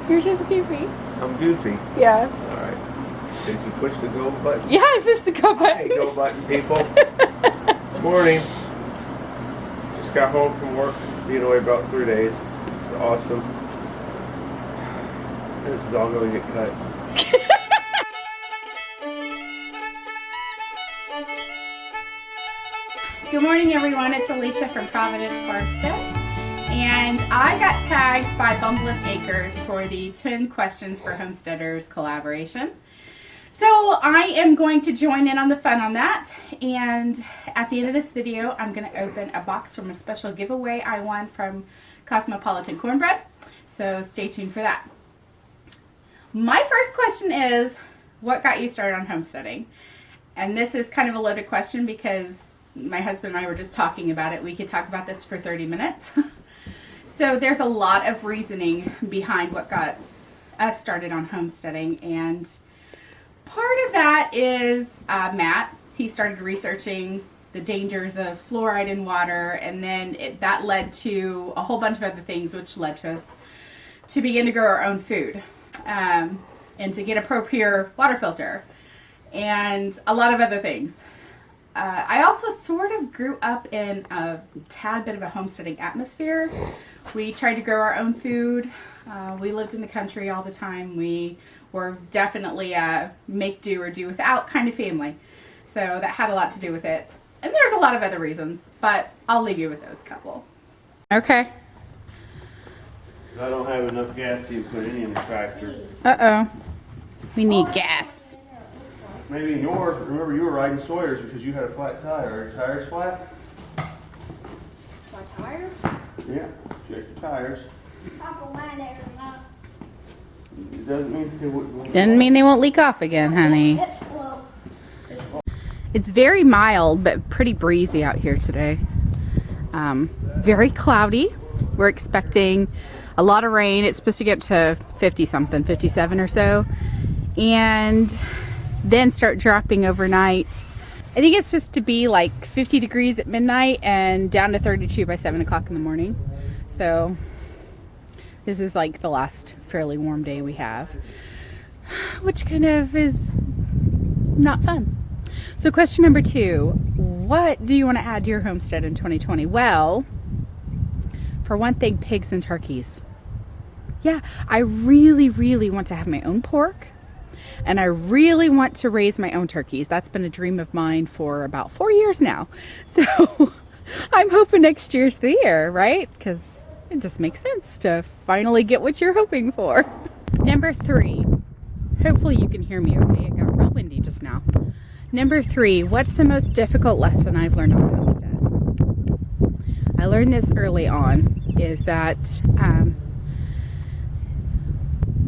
You're just goofy. I'm goofy. Yeah. Alright. Did you push the go button? Yeah, I pushed the go button. Hey, go button people. Morning. Just got home from work. Being away about 3 days. It's awesome. This is all going to get cut. Good morning, everyone. It's Alicia from Providence Farmstead. And I got tagged by Bumbling Acres for the 10 Questions for Homesteaders collaboration. So I am going to join in on the fun on that. And at the end of this video, I'm going to open a box from a special giveaway I won from Cosmopolitan Cornbread. So stay tuned for that. My first question is, what got you started on homesteading? And this is kind of a loaded question because my husband and I were just talking about it. We could talk about this for 30 minutes. So there's a lot of reasoning behind what got us started on homesteading, and part of that is Matt. He started researching the dangers of fluoride in water, and then that led to a whole bunch of other things, which led to us to begin to grow our own food and to get a ProPure water filter and a lot of other things. I also sort of grew up in a tad bit of a homesteading atmosphere. We tried to grow our own food. We lived in the country all the time. We were definitely a make do or do without kind of family. So that had a lot to do with it. And there's a lot of other reasons, but I'll leave you with those couple. Okay. I don't have enough gas to even put any in the tractor. Uh-oh. We need gas. Maybe in yours, but remember you were riding Sawyer's because you had a flat tire. Are your tires flat? My tires? Yeah, check your tires. Uncle mine there, Mom. It doesn't mean they wouldn't. Doesn't mean they won't leak off again, honey. It's slow. It's very mild, but pretty breezy out here today. Very cloudy. We're expecting a lot of rain. It's supposed to get up to 50 something, 57 or so. And then start dropping overnight. I think it's supposed to be like 50 degrees at midnight and down to 32 by 7 o'clock in the morning. So this is like the last fairly warm day we have, which kind of is not fun. So question number 2, what do you want to add to your homestead in 2020? Well, for one thing, pigs and turkeys. Yeah, I really, really want to have my own pork. And I really want to raise my own turkeys. That's been a dream of mine for about 4 years now. So I'm hoping next year's the year, right? Because it just makes sense to finally get what you're hoping for. Number 3. Hopefully you can hear me okay. It got real windy just now. Number 3. What's the most difficult lesson I've learned on homestead? I learned this early on, is that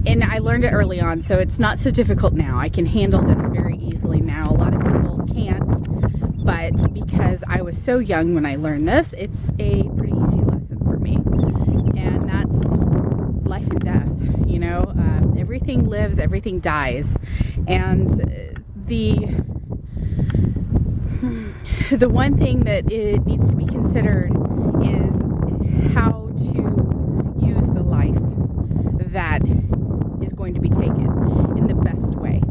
and I learned it early on, so it's not so difficult now. I can handle this very easily now. A lot of people can't, but because I was so young when I learned this, it's a pretty easy lesson for me. And that's life and death, you know. Everything lives, everything dies. And the one thing that it needs to be considered is how to use the life that is going to be taken in the best way.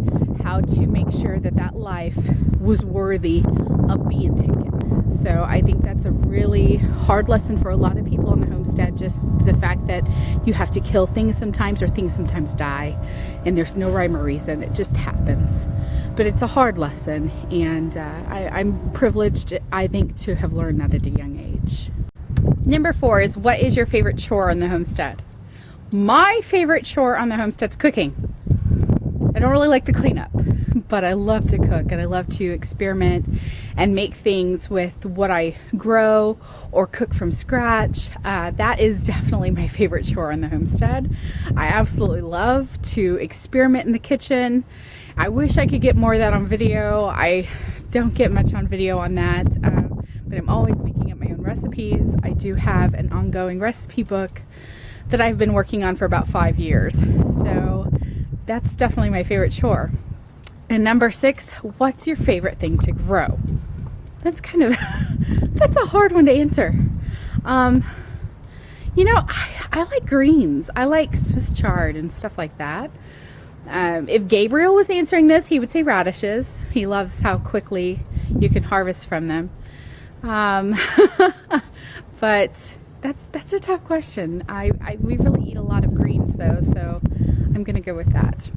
How to make sure that that life was worthy of being taken. So I think that's a really hard lesson for a lot of people on the homestead, just the fact that you have to kill things sometimes, or things sometimes die, and there's no rhyme or reason. It just happens. But it's a hard lesson, and I'm privileged, I think, to have learned that at a young age. Number 4 is, what is your favorite chore on the homestead? My favorite chore on the homestead's cooking. I don't really like the cleanup, but I love to cook, and I love to experiment and make things with what I grow or cook from scratch. That is definitely my favorite chore on the homestead. I absolutely love to experiment in the kitchen. I wish I could get more of that on video. I don't get much on video on that, but I'm always making up my own recipes. I do have an ongoing recipe book that I've been working on for about 5 years. So that's definitely my favorite chore. And number 6, what's your favorite thing to grow? That's kind of, that's a hard one to answer. You know, I like greens. I like Swiss chard and stuff like that. If Gabriel was answering this, he would say radishes. He loves how quickly you can harvest from them. But that's a tough question. We really eat a lot of greens though, so I'm gonna go with that.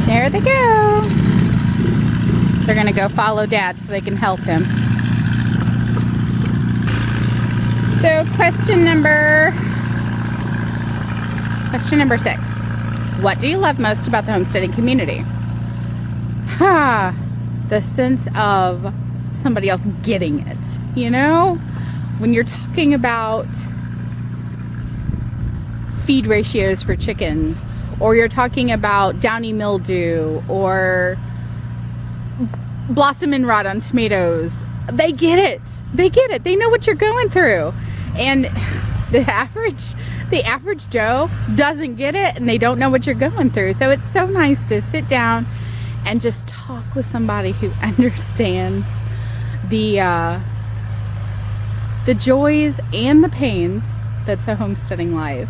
There they go. They're gonna go follow Dad so they can help him. So question number 6. What do you love most about the homesteading community? The sense of somebody else getting it. You know, when you're talking about feed ratios for chickens, or you're talking about downy mildew or blossom and rot on tomatoes, they get it. They get it. They know what you're going through. And the average Joe doesn't get it, and they don't know what you're going through. So it's so nice to sit down and just talk with somebody who understands the joys and the pains that's a homesteading life.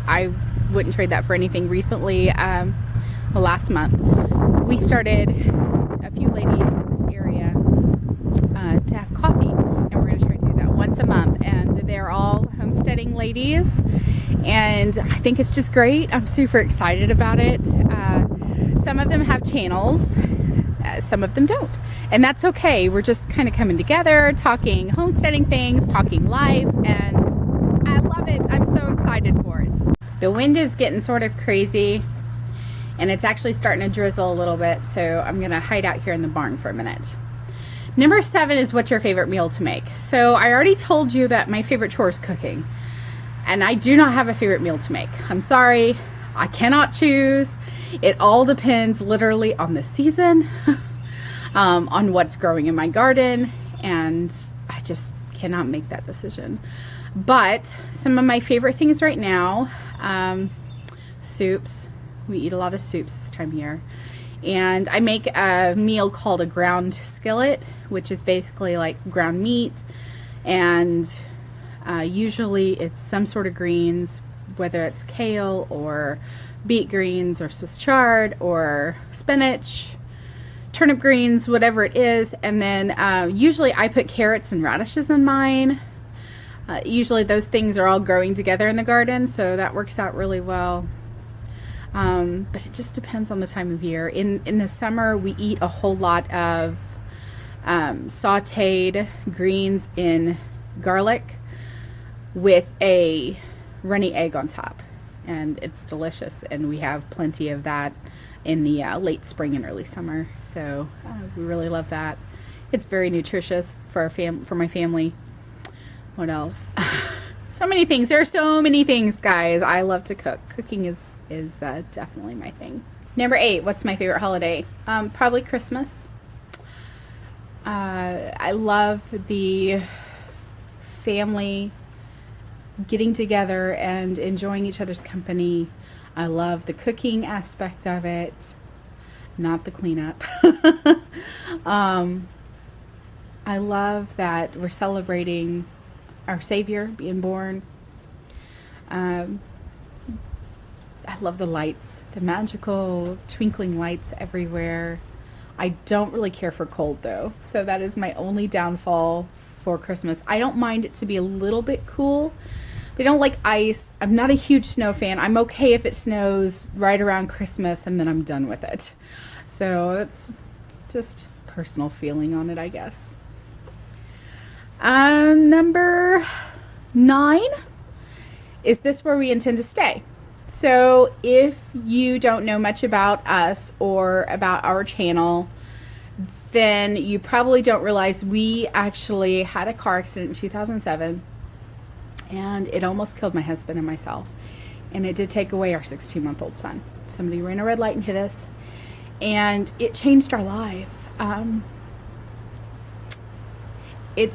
I wouldn't trade that for anything. Recently, last month, we started a few ladies in this area to have coffee, and we're going to try to do that once a month. And they're all homesteading ladies, and I think it's just great. I'm super excited about it. Some of them have channels, some of them don't, and that's okay. We're just kind of coming together, talking homesteading things, talking life, and I love it. I'm so excited for it. The wind is getting sort of crazy, and it's actually starting to drizzle a little bit, so I'm gonna hide out here in the barn for a minute. Number 7 is what's your favorite meal to make? So I already told you that my favorite chore is cooking, and I do not have a favorite meal to make. I'm sorry, I cannot choose. It all depends literally on the season, on what's growing in my garden, and I just cannot make that decision. But some of my favorite things right now, soups. We eat a lot of soups this time of year. And I make a meal called a ground skillet, which is basically like ground meat. And usually it's some sort of greens, whether it's kale or beet greens or Swiss chard or spinach, turnip greens, whatever it is. And then usually I put carrots and radishes in mine. Usually those things are all growing together in the garden, so that works out really well. But it just depends on the time of year. In the summer, we eat a whole lot of sauteed greens in garlic with a runny egg on top, and it's delicious, and we have plenty of that in the late spring and early summer, so we really love that. It's very nutritious for for my family. What else? So many things. There are so many things, guys. I love to cook. Cooking is definitely my thing. Number 8, what's my favorite holiday? Probably Christmas. I love the family getting together and enjoying each other's company. I love the cooking aspect of it, not the cleanup. I love that we're celebrating our Savior being born. I love the lights, the magical twinkling lights everywhere. I don't really care for cold though, so that is my only downfall for Christmas. I don't mind it to be a little bit cool, but I don't like ice. I'm not a huge snow fan. I'm okay if it snows right around Christmas and then I'm done with it. So that's just personal feeling on it, I guess. Number 9, is this where we intend to stay? So if you don't know much about us or about our channel, then you probably don't realize we actually had a car accident in 2007, and it almost killed my husband and myself, and it did take away our 16-month-old son. Somebody ran a red light and hit us, and it changed our life. It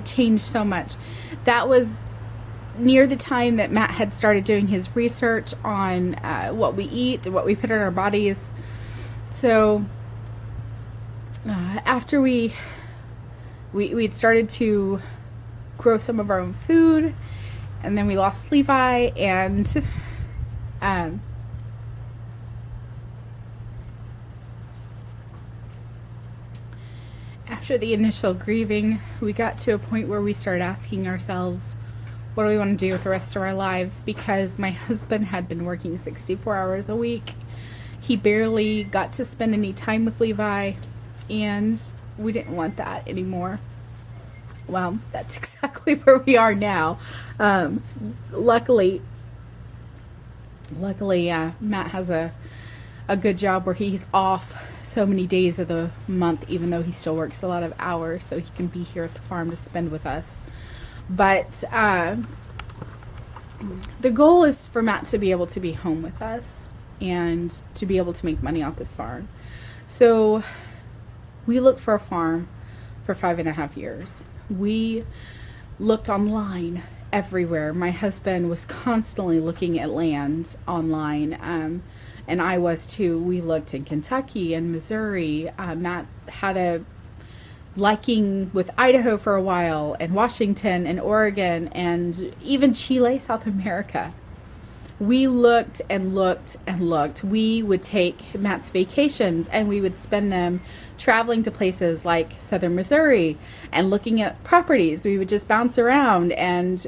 changed so much. That was near the time that Matt had started doing his research on what we eat, what we put in our bodies. So after we'd started to grow some of our own food, and then we lost Levi, and after the initial grieving, we got to a point where we started asking ourselves, what do we want to do with the rest of our lives? Because my husband had been working 64 hours a week. He barely got to spend any time with Levi, and we didn't want that anymore. Well, that's exactly where we are now. Luckily, Matt has a good job where he's off so many days of the month, even though he still works a lot of hours, so he can be here at the farm to spend with us. But the goal is for Matt to be able to be home with us and to be able to make money off this farm. So we looked for a farm for 5.5 years. We looked online everywhere. My husband was constantly looking at land online, and I was too. We looked in Kentucky and Missouri. Matt had a liking with Idaho for a while, and Washington and Oregon, and even Chile, South America. We looked and looked and looked. We would take Matt's vacations and we would spend them traveling to places like southern Missouri and looking at properties. We would just bounce around, and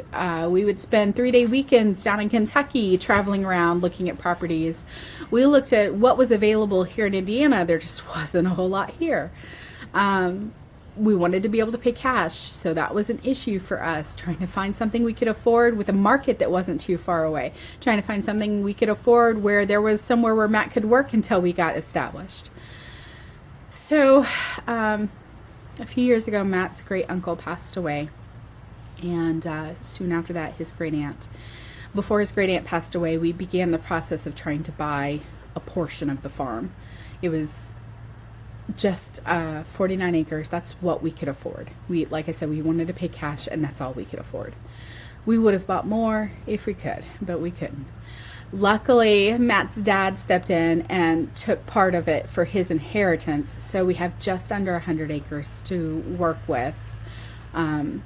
we would spend 3-day weekends down in Kentucky traveling around looking at properties. We looked at what was available here in Indiana. There just wasn't a whole lot here. We wanted to be able to pay cash, so that was an issue for us, trying to find something we could afford with a market that wasn't too far away, trying to find something we could afford where there was somewhere where Matt could work until we got established. So a few years ago, Matt's great uncle passed away, and soon after that, his great aunt. Before his great aunt passed away, we began the process of trying to buy a portion of the farm. It was just 49 acres. That's what we could afford. Like I said, we wanted to pay cash, and that's all we could afford. We would have bought more if we could, but we couldn't. Luckily, Matt's dad stepped in and took part of it for his inheritance, so we have just under 100 acres to work with. And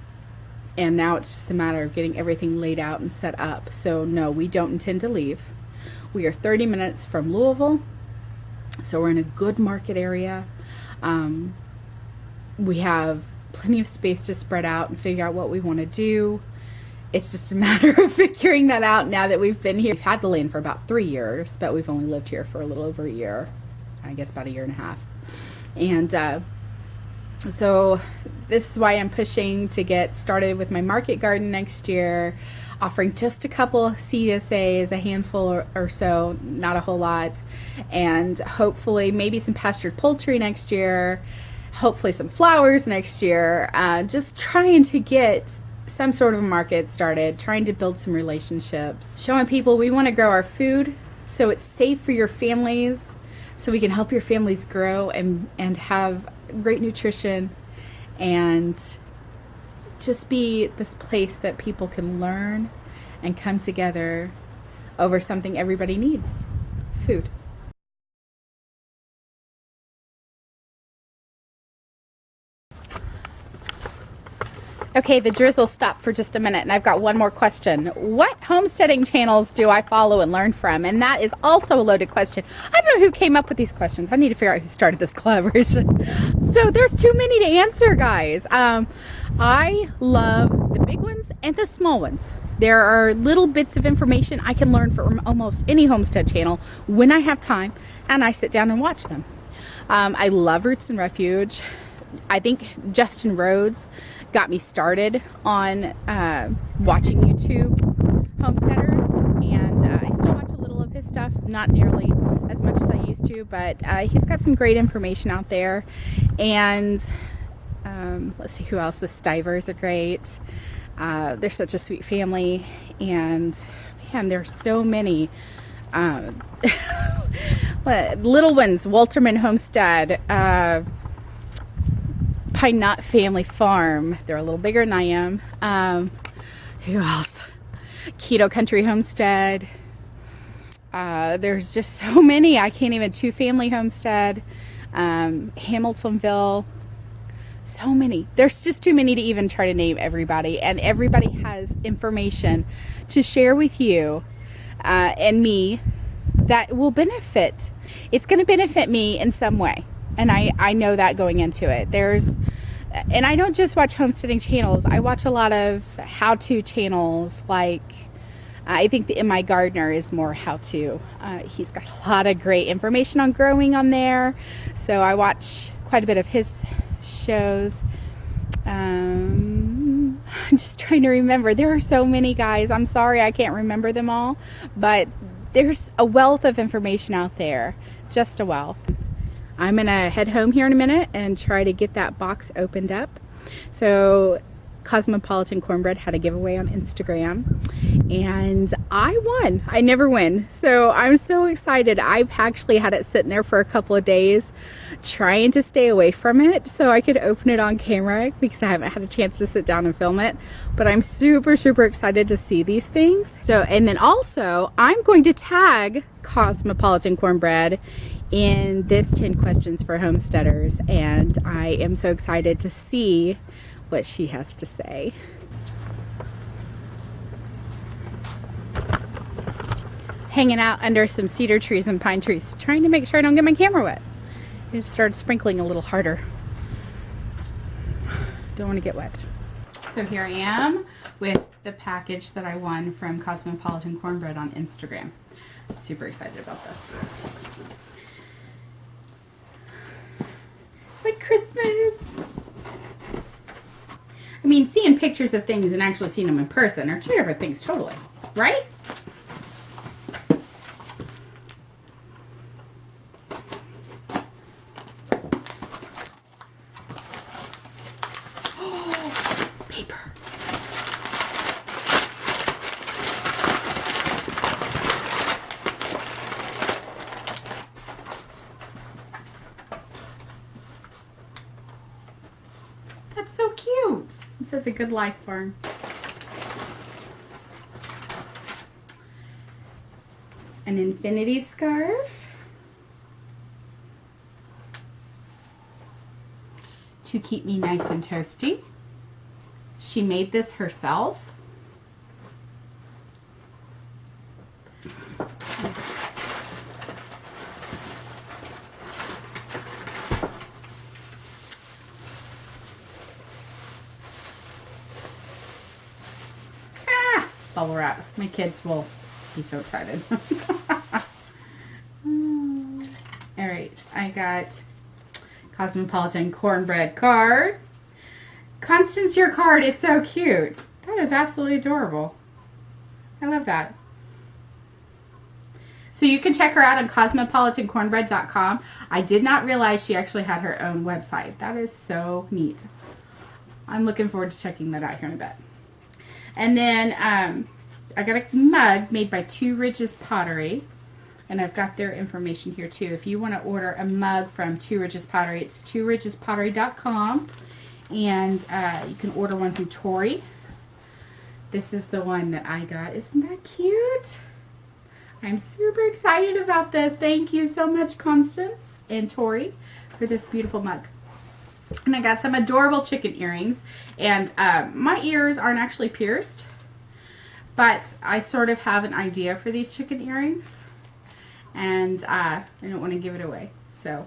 now it's just a matter of getting everything laid out and set up. So no, we don't intend to leave. We are 30 minutes from Louisville, so we're in a good market area. We have plenty of space to spread out and figure out what we want to do. It's just a matter of figuring that out now that we've been here. We've had the land for about 3 years, but we've only lived here for a little over a year. I guess about 1.5 years. And so this is why I'm pushing to get started with my market garden next year, offering just a couple CSAs, a handful or so, not a whole lot, and hopefully maybe some pastured poultry next year, hopefully some flowers next year, just trying to get some sort of a market started, trying to build some relationships, showing people we want to grow our food so it's safe for your families, so we can help your families grow and have great nutrition, and just be this place that people can learn and come together over something everybody needs: food. Okay, the drizzle stopped for just a minute, and I've got one more question. What homesteading channels do I follow and learn from? And that is also a loaded question. I don't know who came up with these questions. I need to figure out who started this collaboration. So there's too many to answer, guys. I love the big ones and the small ones. There are little bits of information I can learn from almost any homestead channel when I have time and I sit down and watch them. I love Roots and Refuge. I think Justin Rhodes got me started on watching YouTube homesteaders, and I still watch a little of his stuff, not nearly as much as I used to, but he's got some great information out there. And let's see who else. The Stivers are great. They're such a sweet family, and man, there's so many little ones. Walterman Homestead, Pine Knot Family Farm. They're a little bigger than I am. Who else? Keto Country Homestead. There's just so many. I can't even. Two Family Homestead, Hamiltonville. So many. There's just too many to even try to name everybody. And everybody has information to share with you and me that will benefit. It's going to benefit me in some way. And I know that going into it. And I don't just watch homesteading channels. I watch a lot of how-to channels. Like, I think the In My Gardener is more how-to. He's got a lot of great information on growing on there. So I watch quite a bit of his shows. I'm just trying to remember. There are so many, guys. I'm sorry I can't remember them all. But there's a wealth of information out there. Just a wealth. I'm going to head home here in a minute and try to get that box opened up. So Cosmopolitan Cornbread had a giveaway on Instagram and I won. I never win. So I'm so excited. I've actually had it sitting there for a couple of days trying to stay away from it so I could open it on camera because I haven't had a chance to sit down and film it. But I'm super, super excited to see these things. So, and then also I'm going to tag Cosmopolitan Cornbread in this 10 questions for homesteaders, and I am so excited to see what she has to say. Hanging out under some cedar trees and pine trees, trying to make sure I don't get my camera wet. It started sprinkling a little harder. Don't want to get wet. So here I am with the package that I won from Cosmopolitan Cornbread on Instagram. I'm super excited about this. It's like Christmas. I mean, seeing pictures of things and actually seeing them in person are two different things totally, right? Paper. That's so cute. It says A Good Life Farm. An infinity scarf. To keep me nice and toasty. She made this herself. Bubble wrap. My kids will be so excited. All right, I got Cosmopolitan Cornbread card. Constance, your card is so cute. That is absolutely adorable. I love that. So you can check her out on cosmopolitancornbread.com. I did not realize she actually had her own website. That is so neat. I'm looking forward to checking that out here in a bit. And then I got a mug made by Two Ridges Pottery. And I've got their information here too. If you want to order a mug from Two Ridges Pottery, it's tworidgespottery.com. And you can order one from Chore. This is the one that I got. Isn't that cute? I'm super excited about this. Thank you so much, Constance and Tori, for this beautiful mug. And I got some adorable chicken earrings. And my ears aren't actually pierced, but I sort of have an idea for these chicken earrings. And I don't want to give it away. So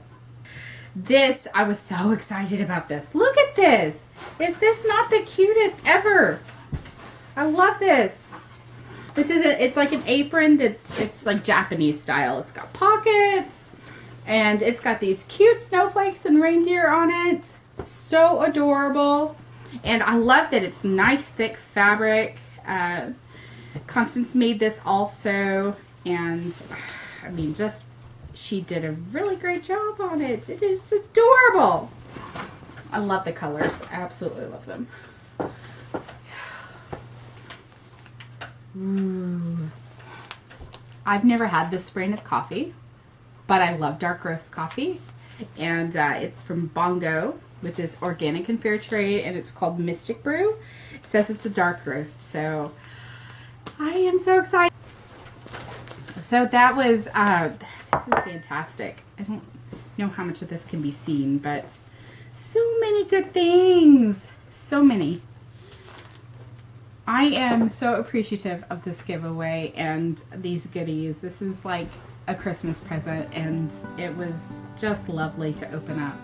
this, I was so excited about this. Look at this. Is this not the cutest ever? I love this. This is it's like an apron it's like Japanese style. It's got pockets and it's got these cute snowflakes and reindeer on it. So adorable. And I love that it's nice thick fabric. Constance made this also, and I mean, just she did a really great job on it. It is adorable. I love the colors. I absolutely love them. Ooh. I've never had this brand of coffee, but I love dark roast coffee. And it's from Bongo, which is organic and fair trade, and it's called Mystic Brew. It says it's a dark roast, so I am so excited. So that was, this is fantastic. I don't know how much of this can be seen, but so many good things. So many. I am so appreciative of this giveaway and these goodies. This was like a Christmas present, and it was just lovely to open up.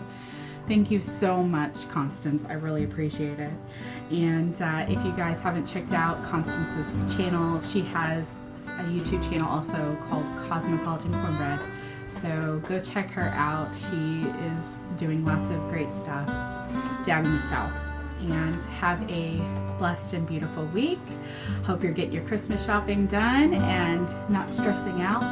Thank you so much, Constance. I really appreciate it. And if you guys haven't checked out Constance's channel, she has a YouTube channel also called Cosmopolitan Cornbread. So go check her out. She is doing lots of great stuff down in the South. And have a blessed and beautiful week. Hope you're getting your Christmas shopping done and not stressing out.